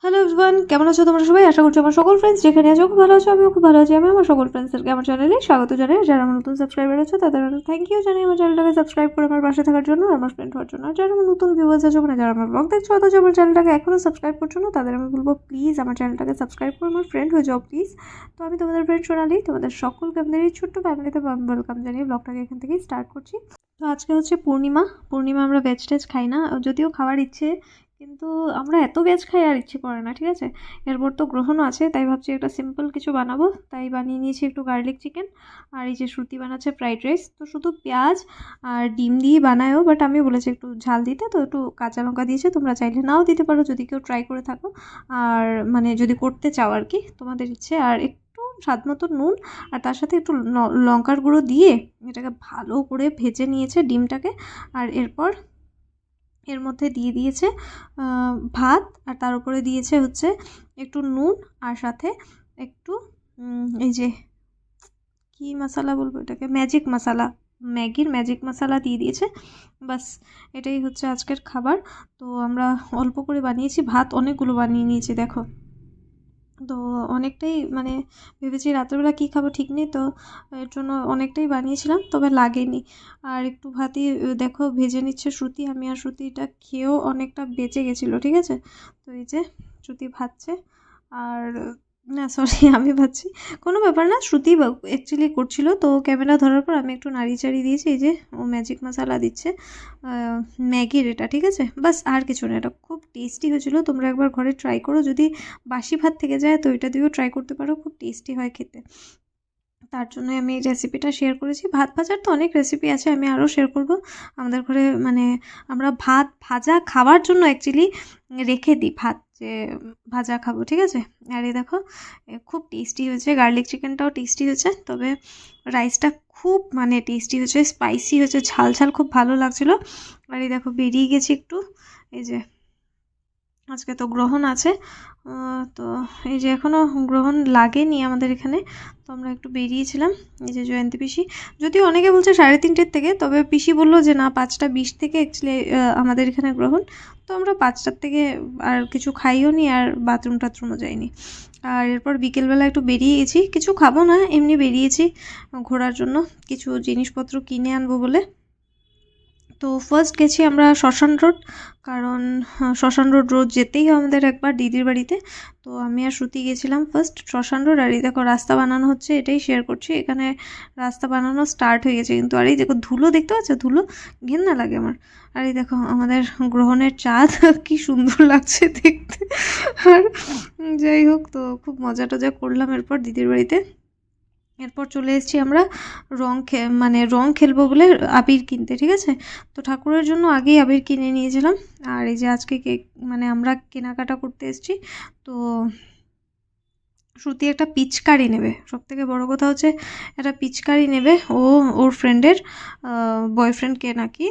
Hello everyone, কেমন আছো তোমরা সবাই? আশা করছি আমার সকল ফ্রেন্ডস যেখানে আছো খুব ভালো আছো। আমিও খুব ভালো আছি। আমি আমার সকল ফ্রেন্ডসদেরকে আমার চ্যানেলে স্বাগত জানাই। যারা আমার নতুন সাবস্ক্রাইবার আছো তাদের অনেক থ্যাংক ইউ জানাই আমার চ্যানেলটাকে সাবস্ক্রাইব করে আমার পাশে থাকার জন্য আর আমার ফ্রেন্ড হওয়ার জন্য। আর যারা আমার নতুন ভিউয়ার্স আছো মানে যারা আমার ব্লগ দেখছো অথচ আমার চ্যানেলটাকে এখনও সাবস্ক্রাইব করছো না, তাদের আমি বলবো প্লিজ আমার চ্যানেলটাকে সাবস্ক্রাইব করে আমার ফ্রেন্ড হয়ে যাও প্লিজ। তো আমি তোমাদের ফ্রেন্ড সোনালি, তোমাদের সকলকে আমাদের এই ছোট্ট ফ্যামিলিতে ওয়েলকাম জানিয়ে ব্লগটাকে এখান থেকেই স্টার্ট করছি। তো আজকে হচ্ছে পূর্ণিমা আমরা ভেজ টেজ খাই না, যদিও খাওয়ার ইচ্ছে, কিন্তু আমরা এত ভেজ খাই আর ইচ্ছে করে না, ঠিক আছে। এরপর তো গ্রহণও আছে, তাই ভাবছি একটা সিম্পল কিছু বানাবো, তাই বানিয়ে নিয়েছি একটু গার্লিক চিকেন। আর এই যে শ্রুতি বানাচ্ছে ফ্রাইড রাইস, তো শুধু পেঁয়াজ আর ডিম দিয়ে বানায়ও, বাট আমি বলেছি একটু ঝাল দিতে, তো একটু কাঁচা লঙ্কা দিয়েছে, তোমরা চাইলে নাও দিতে পারো যদি কেউ ট্রাই করে থাকো, আর মানে যদি করতে চাও আর কি, তোমাদের ইচ্ছে। আর একটু স্বাদ মতো নুন, আর তার সাথে একটু লঙ্কার গুঁড়ো দিয়ে এটাকে ভালো করে ভেজে নিয়েছে ডিমটাকে। আর এরপর এর মধ্যে দিয়ে দিয়েছে ভাত, আর তার উপরে দিয়েছে হচ্ছে একটু নুন, আর সাথে একটু এই যে কী মশলা বলবো এটাকে, ম্যাজিক মশলা, ম্যাগির ম্যাজিক মশলা দিয়ে দিয়েছে। বাস, এটাই হচ্ছে আজকের খাবার। তো আমরা অল্প করে বানিয়েছি, ভাত অনেকগুলো বানিয়ে নিয়েছি দেখো। তো অনেকটাই মানে ভেবেছি রাত্রেবেলা কী খাবো ঠিক নেই, তো এর জন্য অনেকটাই বানিয়েছিলাম, তবে লাগেনি। আর একটু ভাতই দেখো ভেজে নিচ্ছে শ্রুতি, আমি আর শ্রুতি এটা খেয়েও অনেকটা বেঁচে গেছিলো, ঠিক আছে। তো এই যে শ্রুতি ভাজছে, আর না সরি আমি ভাবছি, কোনো ব্যাপার না, শ্রুতি অ্যাকচুয়ালি করছিল, তো ক্যামেরা ধরার পর আমি একটু নাড়ি চাড়ি দিয়েছি। এই যে ও ম্যাজিক মশলা দিচ্ছে ম্যাগির, এটা ঠিক আছে। বাস, আর কিছু না, এটা খুব টেস্টি হয়েছিল, তোমরা একবার ঘরে ট্রাই করো। যদি বাসি ভাত থেকে যায় তো এটা দিয়েও ট্রাই করতে পারো, খুব টেস্টি হয় খেতে। তার জন্য আমি এই রেসিপিটা শেয়ার করেছি। ভাত ভাজার তো অনেক রেসিপি আছে, আমি আরও শেয়ার করব। আমাদের ঘরে মানে আমরা ভাত ভাজা খাওয়ার জন্য অ্যাকচুয়ালি রেখে দিই ভাত, যে ভাজা খাবো, ঠিক আছে। আর এই দেখো খুব টেস্টি হয়েছে, গার্লিক চিকেনটাও টেস্টি হয়েছে, তবে রাইসটা খুব মানে টেস্টি হয়েছে, স্পাইসি হয়েছে, ঝাল ঝাল খুব ভালো লাগছিলো। আর এই দেখো বেরিয়ে গেছি একটু, এই যে আজকে তো গ্রহণ আছে, তো এই যে এখনও গ্রহণ লাগেনি আমাদের এখানে, তো আমরা একটু বেরিয়েছিলাম। এই যে জয়ন্তী পিসি, যদিও অনেকে বলছে 3:30 থেকে, তবে পিসি বললো যে না 5টা 20 থেকে অ্যাকচুয়ালি আমাদের এখানে গ্রহণ। তো আমরা 5টার থেকে আর কিছু খাইও নি, আর বাথরুম টাথরুমও যাইনি। আর এরপর বিকেলবেলা একটু বেরিয়ে গেছি, কিছু খাবো না, এমনি বেরিয়েছি ঘোরার জন্য, কিছু জিনিসপত্র কিনে আনবো বলে। তো ফার্স্ট গেছি আমরা শ্মশান রোড, কারণ শ্মশান রোড রোজ যেতেই হয় আমাদের একবার দিদির বাড়িতে। তো আমি আর শ্রুতি গেছিলাম ফার্স্ট শ্মশান রোড। আর এই দেখো রাস্তা বানানো হচ্ছে, এটাই শেয়ার করছি, এখানে রাস্তা বানানো স্টার্ট হয়ে গেছে কিন্তু। আর এই দেখো ধুলো দেখতে পাচ্ছ, ধুলো ঘেন্না লাগে আমার। আর এই দেখো আমাদের গ্রহণের চাঁদ কি সুন্দর লাগছে দেখতে। আর যাই হোক, তো খুব মজা টজা করলাম এরপর দিদির বাড়িতে। এরপর চলে এসেছি আমরা রং খেলবো বলে আবির কিনতে, ঠিক আছে। তো ঠাকুরের জন্য আগেই আবির কিনে নিয়েছিলাম। আর এই যে আজকে কেক মানে আমরা কেনাকাটা করতে এসেছি। তো শ্রুতি একটা পিচকারি নেবে, সবথেকে বড় কথা হচ্ছে একটা পিচকারি নেবে, ওর ফ্রেন্ডের বয়ফ্রেন্ডকে নাকি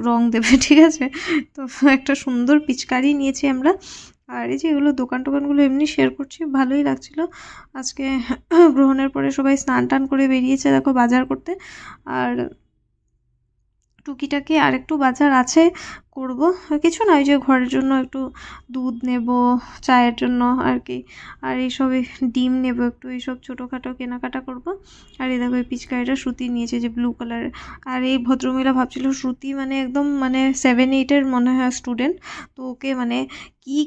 রং দেবে, ঠিক আছে। তো একটা সুন্দর পিচকারি নিয়েছি আমরা। আর এই যে এগুলো দোকান টোকানগুলো এমনি শেয়ার করছি, ভালোই লাগছিলো আজকে। গ্রহণের পরে সবাই স্নান টান করে বেরিয়েছে দেখো বাজার করতে। আর টুকিটাকি আর একটু বাজার আছে, করব কিছু না, ওই যে ঘরের জন্য একটু দুধ নেব চায়ের জন্য আর কি, আর এইসব ডিম নেব একটু, এইসব ছোটোখাটো কেনাকাটা করব। আর এই দেখো এই পিচকারিটা শ্রুতি নিয়েছে যে ব্লু কালারের। আর এই ভদ্রমহিলা ভাবছিল শ্রুতি মানে একদম মানে 7-8 মনে হয় স্টুডেন্ট, তো ওকে মানে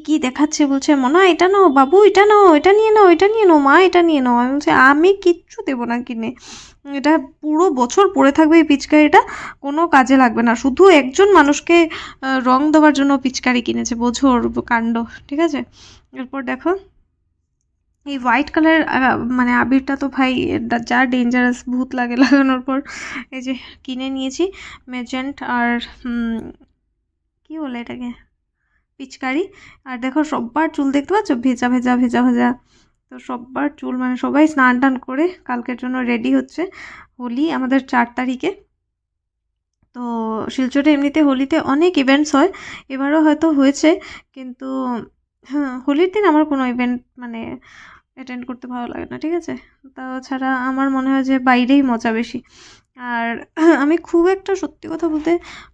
কি দেখাচ্ছে, বলছে মনে হয় এটা নাও বাবু, এটা নাও, এটা নিয়ে নাও, এটা নিয়ে নাও মা, এটা নিয়ে নাও। আমি বলছি আমি কিচ্ছু দেবো না কিনে, এটা পুরো বছর পরে থাকবে এই পিচকারিটা, কোনো কাজে লাগবে না, শুধু একজন মানুষকে রং দেওয়ার জন্য পিচকারি কিনেছে, বোঝো ওর কাণ্ড, ঠিক আছে। এরপর দেখো এই হোয়াইট কালার মানে আবিরটা তো ভাই যা ডেঞ্জারাস, ভূত লাগে লাগানোর পর। এই যে কিনে নিয়েছি ম্যাজেন্ট আর কি বলে এটাকে পিচকারি। আর দেখো সব্বার চুল দেখতে পাচ্ছ ভেজা ভেজা ভেজা ভেজা, তো সব্বার চুল মানে সবাই স্নান টান করে কালকের জন্য রেডি হচ্ছে। হোলি আমাদের 4 তারিখে। তো শিলচরে এমনিতে হোলিতে অনেক ইভেন্টস হয়, এবারও হয়তো হয়েছে, কিন্তু হ্যাঁ হোলির দিন আমার কোনো ইভেন্ট মানে অ্যাটেন্ড করতে ভালো লাগে না, ঠিক আছে। তাছাড়া আমার মনে হয় যে বাইরেই মজা বেশি। আর আমি খুব একটা সত্যি কথা বলতে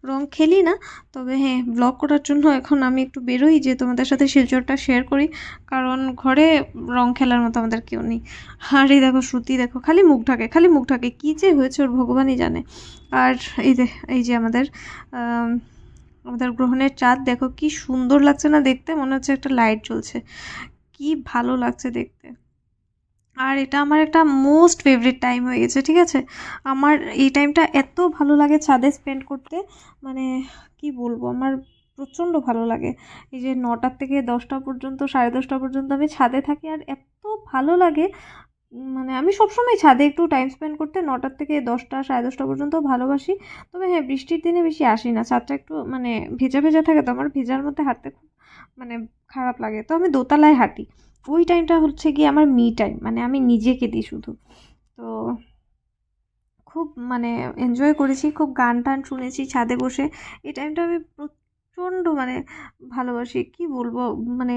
রং খেলি না, তবে হ্যাঁ ব্লগ করার জন্য এখন আমি একটু বেরোই যে তোমাদের সাথে শিলচরটা শেয়ার করি, কারণ ঘরে রং খেলার মতো আমাদের কেউ নেই। আর এই দেখো শ্রুতি, দেখো খালি মুখ ঢাকে, কী যে হয়েছে ওর ভগবানই জানে। আর এই যে আমাদের গ্রহণের চাঁদ দেখো কি সুন্দর লাগছে না দেখতে, মনে হচ্ছে একটা লাইট জ্বলছে, কি ভালো লাগছে দেখতে। আর এটা আমার একটা মোস্ট ফেভারিট টাইম হয়ে গেছে, ঠিক আছে। আমার এই টাইমটা এত ভালো লাগে ছাদে স্পেন্ড করতে, মানে কি বলবো, আমার প্রচণ্ড ভালো লাগে। এই যে 9টা থেকে 10টা পর্যন্ত, 10:30 পর্যন্ত আমি ছাদে থাকি, আর এত ভালো লাগে। মানে আমি সবসময় ছাদে একটু টাইম স্পেন্ড করতে 9টা থেকে 10টা, 10:30 পর্যন্ত ভালোবাসি। তবে হ্যাঁ বৃষ্টির দিনে বেশি আসি না, ছাদটা একটু মানে ভেজা ভেজা থাকে, তো আমার ভেজার মধ্যে হাঁটতে খুব মানে খারাপ লাগে, তো আমি দোতলায় হাঁটি। ওই টাইমটা হচ্ছে গিয়ে আমার মি টাইম, মানে আমি নিজেকে দিই শুধু। তো খুব মানে এনজয় করেছি, খুব গান টান শুনেছি ছাদে বসে। এই টাইমটা আমি প্রচণ্ড মানে ভালোবাসি, কি বলবো, মানে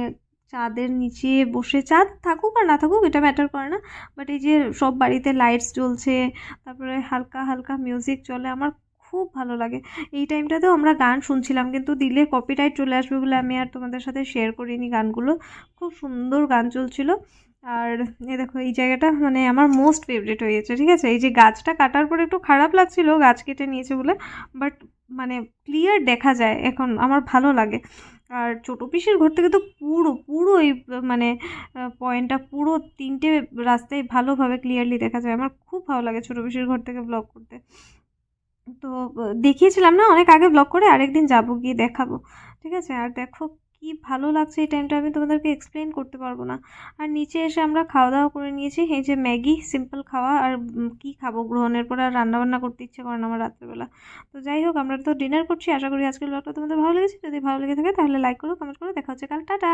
চাঁদের নিচে বসে, চাঁদ থাকুক আর না থাকুক এটা ম্যাটার করে না, বাট এই যে সব বাড়িতে লাইটস জ্বলছে, তারপরে হালকা হালকা মিউজিক চলে, আমার খুব ভালো লাগে। এই টাইমটাতেও আমরা গান শুনছিলাম, কিন্তু দিলে কপিরাইট চলে আসবে বলে আমি আর তোমাদের সাথে শেয়ার করিনি গানগুলো। খুব সুন্দর গান চলছিল। আর এই দেখো এই জায়গাটা মানে আমার মোস্ট ফেভারিট হয়ে গেছে, ঠিক আছে। এই যে গাছটা কাটার পরে একটু খারাপ লাগছিল গাছ কেটে নিয়েছে বলে, বাট মানে ক্লিয়ার দেখা যায় এখন, আমার ভালো লাগে। আর ছোটো পিসির ঘর থেকে তো পুরো পুরো এই মানে পয়েন্টটা পুরো 3টে রাস্তায় ভালোভাবে ক্লিয়ারলি দেখা যায়, আমার খুব ভালো লাগে ছোটো পিসির ঘর থেকে ব্লগ করতে। তো দেখিয়েছিলাম না অনেক আগে ব্লগ করে, আরেকদিন যাবো গিয়ে দেখাবো, ঠিক আছে। আর দেখো কি ভালো লাগছে এই টাইমটা, আমি তোমাদেরকে এক্সপ্লেন করতে পারবো না। আর নিচে এসে আমরা খাওয়া দাওয়া করে নিয়েছি, এই যে ম্যাগি, সিম্পল খাওয়া। আর কি খাবো, গ্রহণের পর আর রান্নাবান্না করতে ইচ্ছে করে না আমার রাত্রেবেলা। তো যাই হোক, আমরা তো ডিনার করছি। আশা করি আজকের ব্লগটা তোমাদের ভালো লেগেছে, যদি ভালো লেগে থাকে তাহলে লাইক করো, কমেন্ট করো। দেখা হচ্ছে কাল, টাটা।